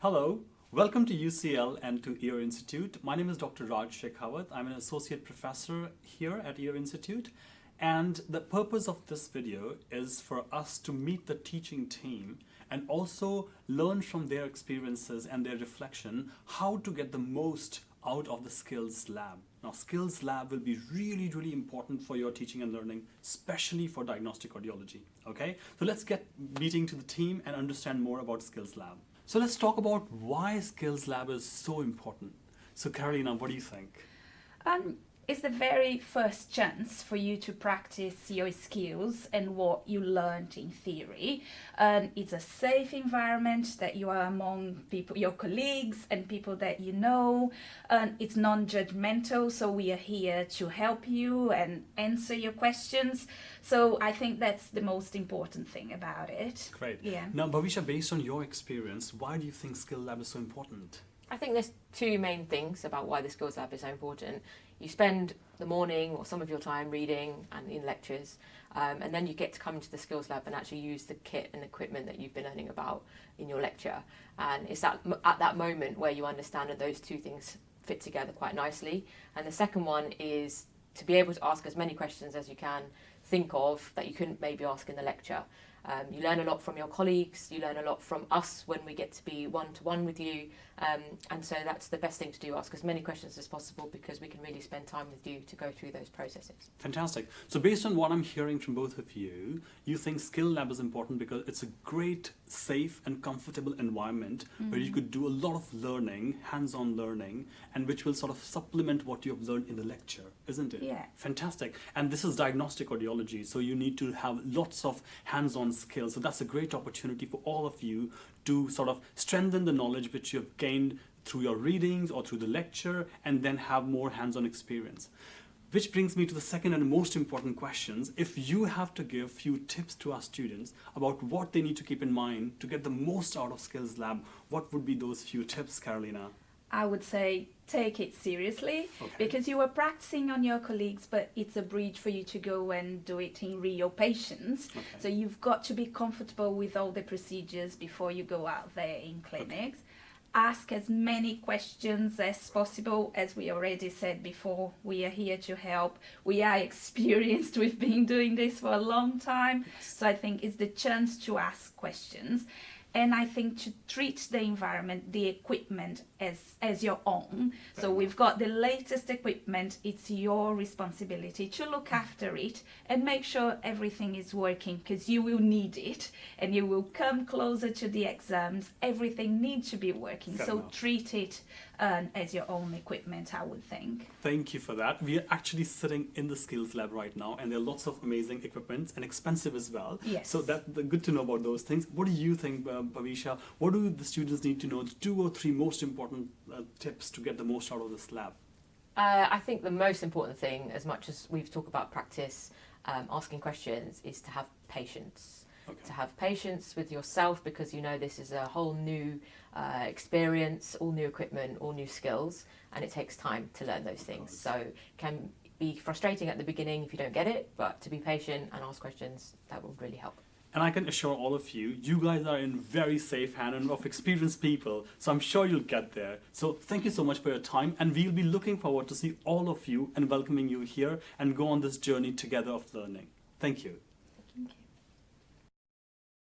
Hello, welcome to UCL and to Ear Institute. My name is Dr. Raj Shekhawat. I'm an associate professor here at Ear Institute. And the purpose of this video is for us to meet the teaching team and also learn from their experiences and their reflection how to get the most out of the Skills Lab. Now, Skills Lab will be really, really important for your teaching and learning, especially for diagnostic audiology, okay? So let's get meeting to the team and understand more about Skills Lab. So let's talk about why Skills Lab is so important. So Carolina, what do you think? It's the very first chance for you to practice your skills and what you learned in theory. It's a safe environment that you are among people, your colleagues and people that you know. It's non-judgmental, so we are here to help you and answer your questions. So I think that's the most important thing about it. Great. Yeah. Now, Bhavisha, based on your experience, why do you think Skills Lab is so important? I think there's two main things about why the Skills Lab is so important. You spend the morning or some of your time reading and in lectures, and then you get to come into the Skills Lab and actually use the kit and equipment that you've been learning about in your lecture. And it's at that moment where you understand that those two things fit together quite nicely. And the second one is to be able to ask as many questions as you can think of that you couldn't maybe ask in the lecture. You learn a lot from your colleagues, you learn a lot from us when we get to be one-to-one with you, and so that's the best thing to do, ask as many questions as possible because we can really spend time with you to go through those processes. Fantastic. So based on what I'm hearing from both of you, you think Skill Lab is important because it's a great, safe and comfortable environment where you could do a lot of learning, hands-on learning, and which will sort of supplement what you have learned in the lecture, isn't it? Yeah. Fantastic. And this is diagnostic audiology, so you need to have lots of hands-on skills. So that's a great opportunity for all of you to sort of strengthen the knowledge which you have gained through your readings or through the lecture and then have more hands-on experience. Which brings me to the second and most important questions. If you have to give few tips to our students about what they need to keep in mind to get the most out of Skills Lab, what would be those few tips, Carolina? I would say take it seriously Okay. because you are practicing on your colleagues, but it's a bridge for you to go and do it in real patients. Okay. So you've got to be comfortable with all the procedures before you go out there in clinics. Ask as many questions as possible. As we already said before, we are here to help. We are experienced. We've been doing this for a long time. So I think it's the chance to ask questions. And I think to treat the environment, the equipment as your own. So we've got the latest equipment. It's your responsibility to look after it and make sure everything is working because you will need it and you will come closer to the exams. Everything needs to be working. Fair So enough. treat it as your own equipment, I would think. Thank you for that. We are actually sitting in the Skills Lab right now and there are lots of amazing equipment and expensive as well. Yes. So that's good to know about those things. What do you think, Bhavisha? What do the students need to know? 2 or 3 most important tips to get the most out of this lab? I think the most important thing, as much as we've talked about practice, asking questions, is to have patience. Okay. To have patience with yourself because you know this is a whole new experience, all new equipment, all new skills, and it takes time to learn those things. So it can be frustrating at the beginning if you don't get it, but to be patient and ask questions, that will really help. And I can assure all of you, you guys are in very safe hands and of experienced people, so I'm sure you'll get there. So thank you so much for your time, and we'll be looking forward to see all of you and welcoming you here and go on this journey together of learning. Thank you.